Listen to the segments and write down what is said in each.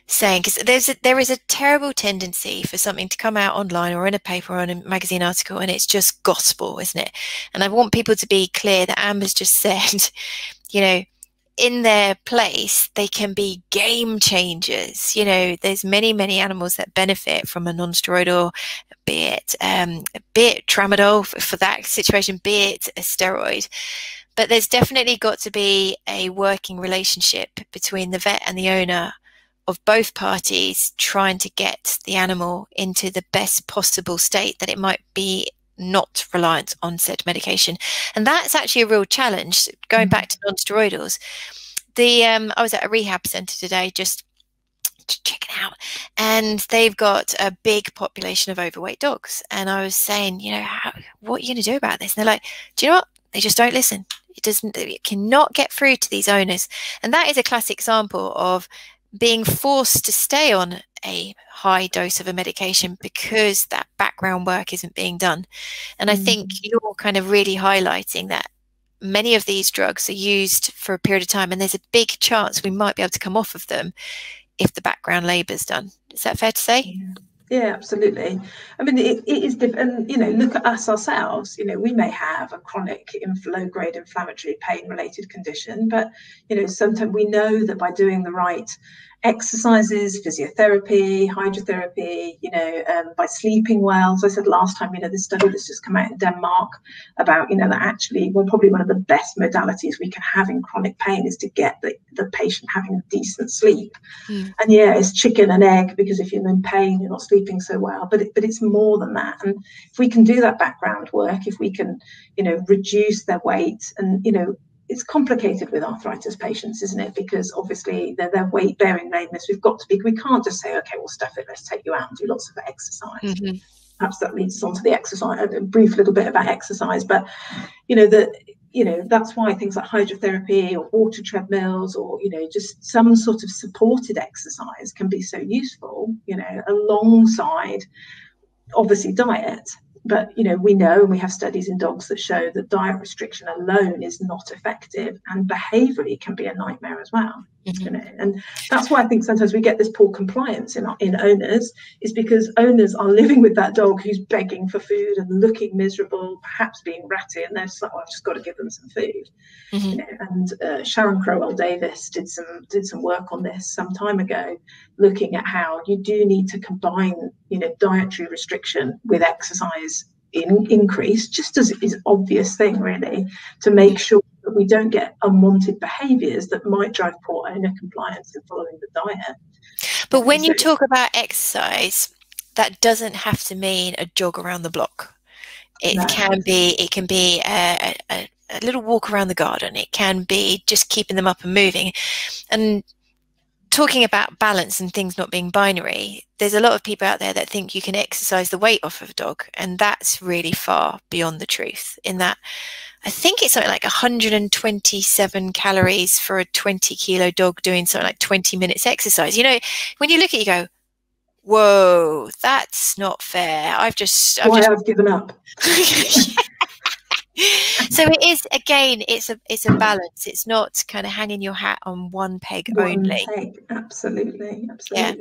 saying, because there is a terrible tendency for something to come out online or in a paper or in a magazine article, and it's just gospel, isn't it? And I want people to be clear that Amber's just said, you know, in their place, they can be game changers. You know, there's many, many animals that benefit from a non-steroidal, be it tramadol for that situation, be it a steroid. But there's definitely got to be a working relationship between the vet and the owner, of both parties trying to get the animal into the best possible state that it might be not reliant on said medication. And that's actually a real challenge. Going back to non-steroidals, I was at a rehab centre today just to check it out, and they've got a big population of overweight dogs. And I was saying, you know, what are you going to do about this? And they're like, do you know what? They just don't listen. It cannot get through to these owners. And that is a classic example of being forced to stay on a high dose of a medication because that background work isn't being done. And I think you're kind of really highlighting that many of these drugs are used for a period of time, and there's a big chance we might be able to come off of them if the background labour is done. Is that fair to say? Yeah, absolutely. I mean, it is different. And, you know, look at us ourselves. You know, we may have a chronic low-grade inflammatory pain-related condition, but, you know, sometimes we know that by doing the right exercises, physiotherapy, hydrotherapy, you know, by sleeping well. As I said last time, you know, this study that's just come out in Denmark about, you know, that actually, well, probably one of the best modalities we can have in chronic pain is to get the patient having a decent sleep. And yeah, it's chicken and egg, because if you're in pain, you're not sleeping so well, but it's more than that. And if we can do that background work, if we can, you know, reduce their weight, and, you know, it's complicated with arthritis patients, isn't it? Because obviously their weight bearing lameness, we can't just say, okay, well, stuff it, let's take you out and do lots of exercise. Perhaps that leads us on to the exercise, a brief little bit about exercise. But, you know, that's why things like hydrotherapy or water treadmills, or, you know, just some sort of supported exercise can be so useful, you know, alongside obviously diet. But, you know, we know, and we have studies in dogs that show that diet restriction alone is not effective, and behaviourally can be a nightmare as well. You know, and that's why I think sometimes we get this poor compliance in owners, is because owners are living with that dog who's begging for food and looking miserable, perhaps being ratty, and they're just like, well, I've just got to give them some food. You know, and Sharon Crowell Davis did some work on this some time ago, looking at how you do need to combine, you know, dietary restriction with exercise increase, just as is an obvious thing, really, to make sure that we don't get unwanted behaviours that might drive poor owner compliance in following the diet. But when you talk about exercise, that doesn't have to mean a jog around the block. It can be a little walk around the garden. It can be just keeping them up and moving. And talking about balance and things not being binary, there's a lot of people out there that think you can exercise the weight off of a dog, and that's really far beyond the truth. In that, I think it's something like 127 calories for a 20-kilo dog doing something like 20 minutes exercise. You know, when you look at it, you go, whoa, that's not fair. I've given up. So it is, again, it's a balance. It's not kind of hanging your hat on one peg only. Absolutely. Yeah.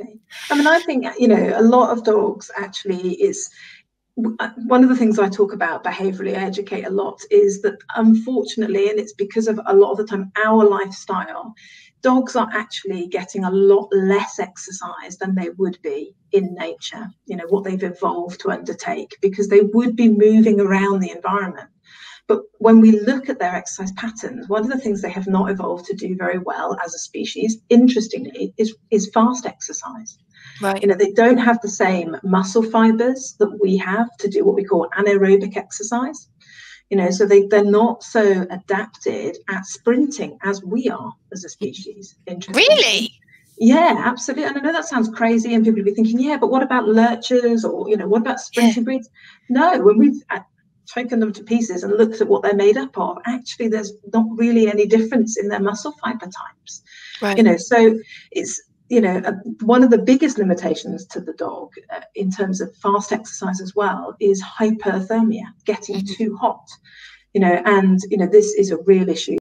I mean, I think, you know, a lot of dogs actually is one of the things I talk about behaviorally, I educate a lot, is that unfortunately, and it's because of a lot of the time our lifestyle, dogs are actually getting a lot less exercise than they would be in nature, you know, what they've evolved to undertake, because they would be moving around the environment. But when we look at their exercise patterns, one of the things they have not evolved to do very well as a species, interestingly, is fast exercise. Right. You know, they don't have the same muscle fibers that we have to do what we call anaerobic exercise. You know, so they're not so adapted at sprinting as we are as a species. Really? Yeah, absolutely. And I know that sounds crazy, and people will be thinking, yeah, but what about lurchers, or, you know, what about sprinting breeds? No, when we've taken them to pieces and looked at what they're made up of, actually there's not really any difference in their muscle fiber types. Right. You know, so it's, you know, one of the biggest limitations to the dog in terms of fast exercise as well is hyperthermia, getting too hot, you know, and, you know, this is a real issue